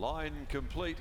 Line complete.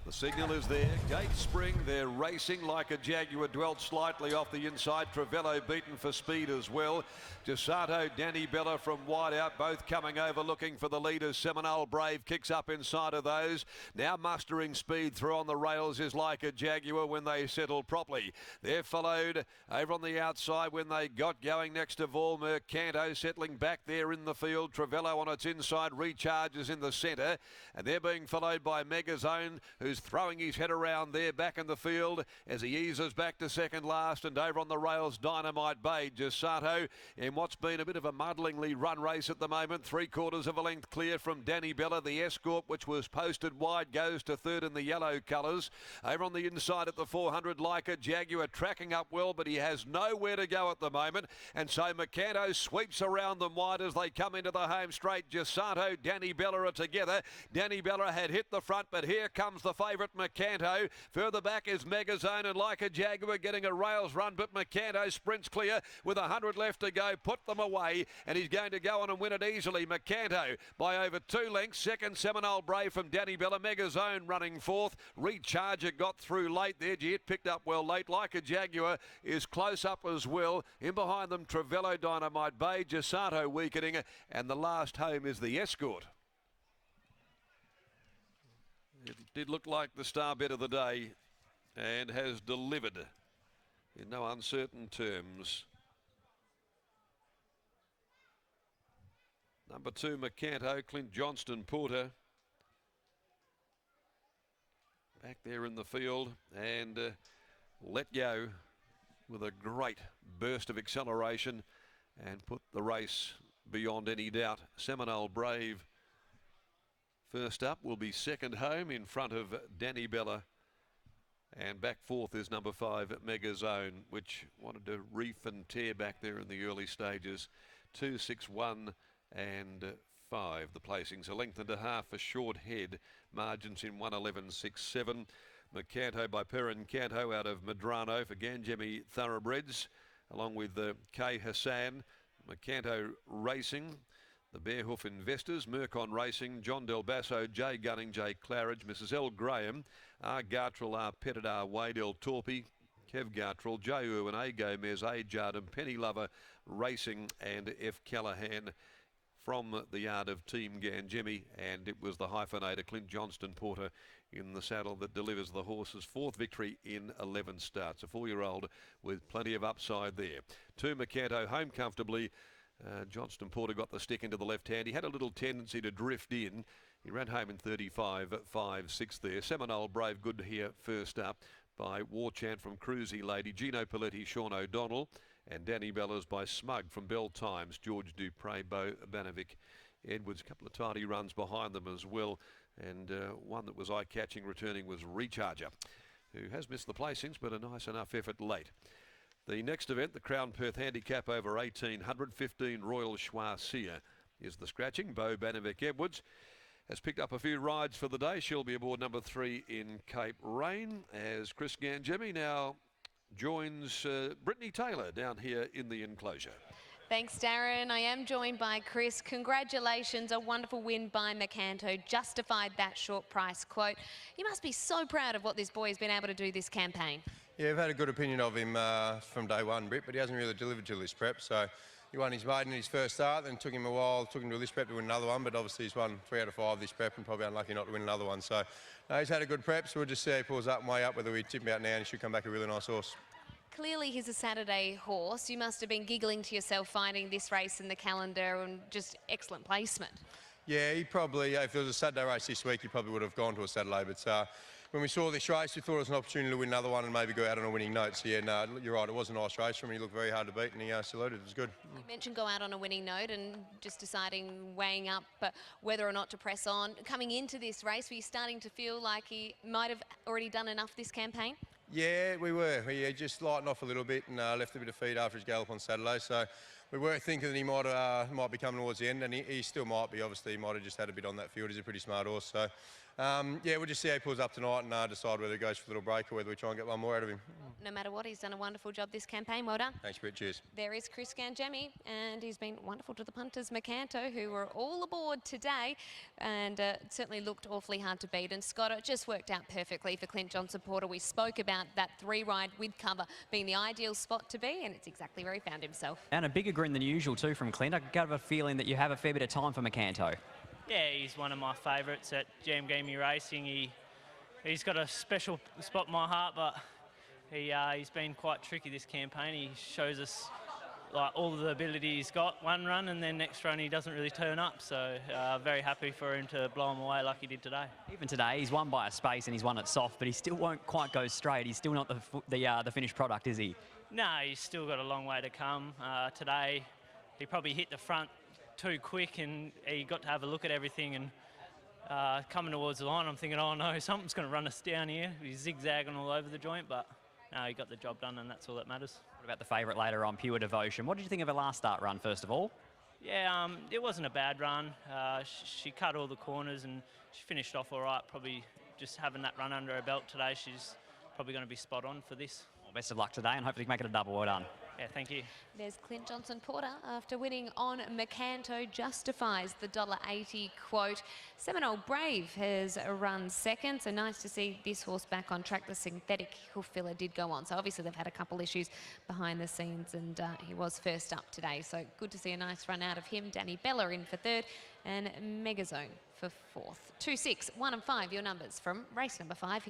The signal is there. Gate spring, they're racing like a Jaguar. Dwelt slightly off the inside. Trevello beaten for speed as well. Gisato, Danny Bella from wide out, both coming over looking for the leaders. Seminole Brave kicks up inside of those. Now mustering speed through on the rails is like a Jaguar when they settle properly. They're followed over on the outside when they got going next to Vol Mercanto, settling back there in the field. Trevello on its inside, recharges in the centre, and they're being followed by Megazone, who's throwing his head around there back in the field as he eases back to second last, and over on the rails Dynamite Bay. Gisato in what's been a bit of a muddlingly run race at the moment, 3/4 of a length clear from Danny Bella. The Escort, which was posted wide, goes to third in the yellow colours. Over on the inside at the 400, like a Jaguar, tracking up well, but he has nowhere to go at the moment, and so Mercanto sweeps around them wide as they come into the home straight. Gisato, Danny Bella are together. Danny Bella had hit the front, but here comes the favourite Mercanto. Further back is Megazone, and like a Jaguar getting a rails run, but Mercanto sprints clear with 100 left to go. Put them away, and he's going to go on and win it easily. Mercanto by over 2 lengths. Second, Seminole Brave from Danny Bella. Megazone running fourth. Recharger got through late there. It picked up well late. Like a Jaguar is close up as well. In behind them, Trevello, Dynamite Bay, Gisato weakening, and the last home is the Escort. It did look like the star bet of the day and has delivered in no uncertain terms. Number 2, Mercanto, Clint Johnston Porter. Back there in the field and let go with a great burst of acceleration and put the race beyond any doubt. Seminole Brave first up, will be second home in front of Danny Bella. And back fourth is number 5, Megazone, which wanted to reef and tear back there in the early stages. 2, 6, 1 and 5. The placings, a length and a half for short head. Margins in 1:11, 6, 7. Mercanto by Perrin Canto out of Medrano for Ganjemi Thoroughbreds, along with K. Hassan. Mercanto Racing, the Bearhoof Investors, Mercon Racing, John Del Basso, J. Gunning, J. Claridge, Mrs. L. Graham, R. Gartrell, R. Pettit, R. Wade, L. Torpy, Kev Gartrell, J. Irwin, A. Gomez, A. Jardim, Penny Lover Racing, and F. Callahan from the yard of Team Ganjemi. And it was the hyphenator Clint Johnston Porter in the saddle that delivers the horse's 4th victory in 11 starts. A 4-year-old with plenty of upside there. 2, Mercanto home comfortably. Johnston Porter got the stick into the left hand. He had a little tendency to drift in. He ran home in 35.56 there. Seminole Brave good here first up by War Chant from Cruisy Lady, Gino Paletti, Sean O'Donnell, and Danny Bellas by Smug from Bell Times, George Dupre, Bo Banovic, Edwards. A couple of tidy runs behind them as well, and one that was eye-catching returning was Recharger, who has missed the placings, but a nice enough effort late. The next event, the Crown Perth Handicap over 1800, 15 Royal Choisir is the scratching. Bo Banovic Edwards has picked up a few rides for the day. She'll be aboard number 3 in Cape Rain as Chris Ganjemi now joins Brittany Taylor down here in the enclosure. Thanks, Darren. I am joined by Chris. Congratulations, a wonderful win by Mercanto. Justified that short price quote. You must be so proud of what this boy has been able to do this campaign. Yeah, I've had a good opinion of him from day one, Britt, but he hasn't really delivered till this prep. So he won his maiden in his first start, then took him a while, took him to this prep to win another one, but obviously he's won 3 out of 5 this prep and probably unlucky not to win another one. So no, he's had a good prep, so we'll just see how he pulls up and way up, whether we tip him out now, and he should come back a really nice horse. Clearly he's a Saturday horse. You must have been giggling to yourself finding this race in the calendar, and just excellent placement. Yeah, he probably, if there was a Saturday race this week, he probably would have gone to a Saturday, but when we saw this race, we thought it was an opportunity to win another one and maybe go out on a winning note. So yeah, no, you're right, it was a nice race for him. He looked very hard to beat and he saluted. It was good. You mentioned go out on a winning note and just deciding, weighing up whether or not to press on. Coming into this race, were you starting to feel like he might have already done enough this campaign? Yeah, we were. We just lightened off a little bit and left a bit of feed after his gallop on Saturday. So we were thinking that he might be coming towards the end, and he still might be. Obviously, he might have just had a bit on that field. He's a pretty smart horse. So, yeah, we'll just see how he pulls up tonight and decide whether he goes for a little break or whether we try and get one more out of him. No matter what, he's done a wonderful job this campaign. Well done. Thanks, Britt. Cheers. There is Chris Gangemi, and he's been wonderful to the punters, Macanto, who were all aboard today, and certainly looked awfully hard to beat. And Scott, it just worked out perfectly for Clint Johnson-Porter. We spoke about that 3-ride with cover being the ideal spot to be, and it's exactly where he found himself. And a bigger grin than usual too from Clint. I got a feeling that you have a fair bit of time for Macanto. Yeah, he's one of my favourites at Jamgamey Racing. He's got a special spot in my heart, but he's been quite tricky this campaign. He shows us like all the ability he's got one run, and then next run he doesn't really turn up. So very happy for him to blow him away like he did today. Even today, he's won by a space and he's won it soft, but he still won't quite go straight. He's still not the finished product, is he? No, he's still got a long way to come. Today, he probably hit the front too quick, and he got to have a look at everything. And coming towards the line, I'm thinking, oh no, something's going to run us down here. He's zigzagging all over the joint, but no, he got the job done, and that's all that matters. What about the favourite later on, Pure Devotion? What did you think of her last start run, first of all? Yeah, it wasn't a bad run. She cut all the corners and she finished off all right. Probably just having that run under her belt today, she's probably going to be spot on for this. Well, best of luck today, and hopefully you can make it a double. Well done. Yeah, thank you. There's Clint Johnson-Porter after winning on Macanto, justifies the $1.80 quote. Seminole Brave has run second, so nice to see this horse back on track. The synthetic hoof filler did go on, so obviously they've had a couple issues behind the scenes, and he was first up today, so good to see a nice run out of him. Danny Bella in for third, and Megazone for fourth. 2, 6, 1 and 5, your numbers from race number 5.